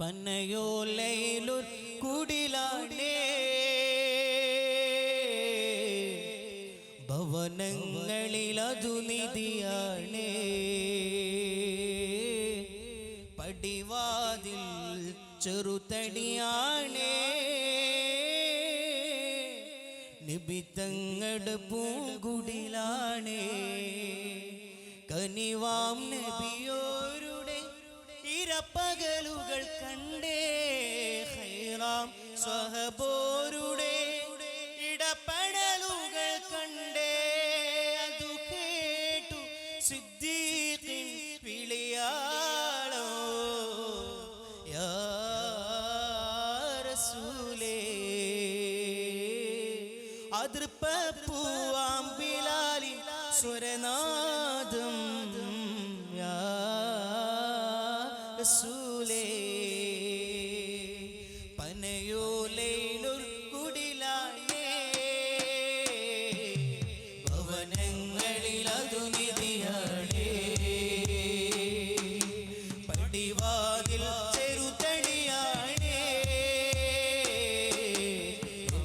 പനയോലയിലൊരു കുടിലാണേ ഭവനങ്ങളിലതു നിധിയാണേ പടിവാതിൽ ചെറുതടിയാണേ നിബിതങ്ങളുടെ പൂങ്കുടിലാണേ കനിവാം നബിയോരുടെ ഇരപ്പകലുകൾ കണ്ടേ ഖൈറാം സ്വഹബോരുടെ ഇടപെടലുകൾ കണ്ടേ അതു കേട്ടു സിദ്ദീഖിൻ വിളിയാളോ യാ റസൂലേ അതിർപ്പൂവാം ബിലാലിൻ സ്വരനാദം യാ റസൂലേ പനയോലയിലൊരു കുടിലാണേ ഭവനങ്ങളിലതു നിധിയാണേ പടിവാതിൽ ചെറുതടിയാണേ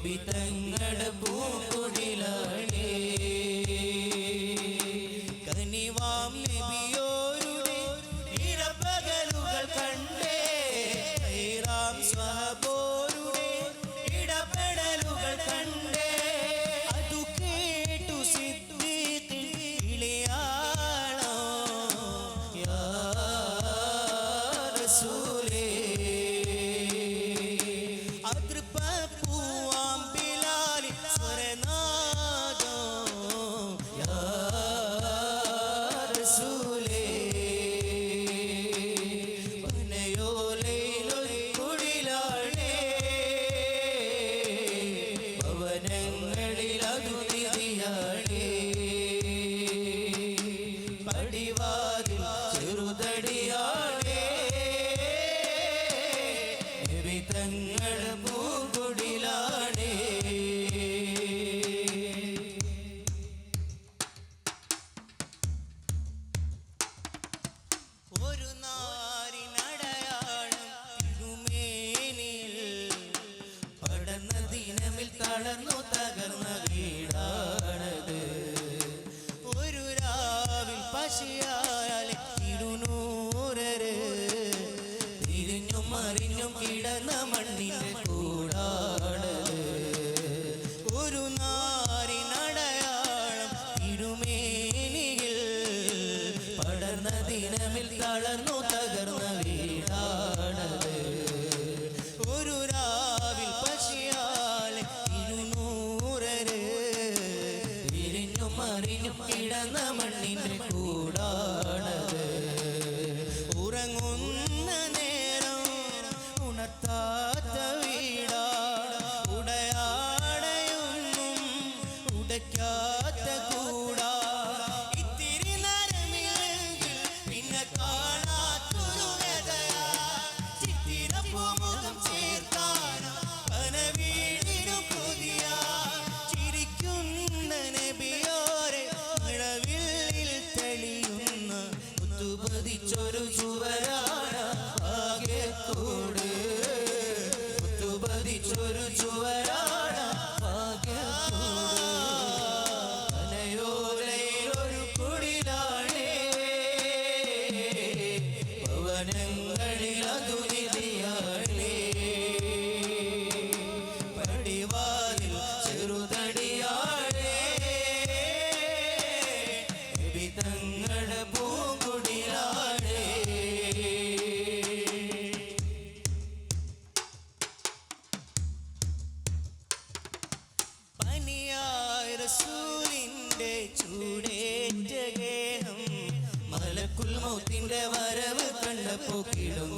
വിതങ്ങളുടെ പൂങ്കുടിലാണേ കനിവാം നബിയോരുടെ ഇരപ്പകലുകൾ കണ്ടേ ഖൈറാം സ്വഹബോരുടെ ഇടപെടലുകൾ കണ്ടേ അതു കേട്ടു സിദ്ദീഖിൻ വിളിയാളോ യാ റസൂലേ അതിർപ്പൂവാം ബിലാലിൻ സ്വരനാദോ യാ റസൂലേ പനയോലയിലൊരു കുടിലാണേ ഭവനങ്ങളിലതു നിധിയാണേ പടിവാതിൽ ചെറുതടിയാണേ വിതങ്ങളുടെ പൂങ്കുടിലാണേ ഒരു നാരിനടയാളം തിരുമേനിൽ പടർന്ന ദിനമിൽ തളർന്നു തകർന്ന വീടാണത് ഒരു രാവിൽ പശയാലെ തിരുനൂരര് തിരിഞ്ഞും മറിഞ്ഞും കിടന്ന മണ്ണിന്റെ കൂടാണത് ഒരു നാരിനടയാളം തിരുമേനിയിൽ പടർന്ന ദിനമിൽ തളർന്നു തകർന്ന വീടാണത് ഒരു രാവിൽ പശയാലെ തിരുനൂരര് തിരിഞ്ഞും മറിഞ്ഞും കിടന്ന മണ്ണിന്റെ കൂടാണത് ഉറങ്ങുന്ന നേരം ഉണർത്താത്ത വീടാ ഉടയാടയൊന്നും ഉടയ്ക്കാത്ത കൂടാ ഇത്തിരി നരമില്ലെങ്കിൽ പിന്നെ കാണാത്തൊരു വ്യതയാ ചിത്തിരപ്പൂമുഖം ചേർത്താനോ കനവീടിനു പുതിയ ചിരിക്കുന്ന നബിയോരെ മഴവില്ലിൽ തെളിയുന്ന മുത്തുപതിച്ചൊരു ചുവരാണ് ഭാഗ്യക്കൂട് മുത്തുപതിച്ചൊരു ചുവരാണ് ഭാഗ്യക്കൂട് പനയോലയിലൊരു കുടിലാണേ ഭവനങ്ങളിലതു നിധിയാണേ പടിവാതിൽ ചെറുതടിയാണേ വിതങ്ങളുടെ പൂങ്കുടിലാണേ പനിയായ റസൂലിന്റെ ചൂടേറ്റ ഗേഹം മലക്കുൽ മൗത്തിന്റെ വരവ് കണ്ടപ്പോ കിടുങ്ങി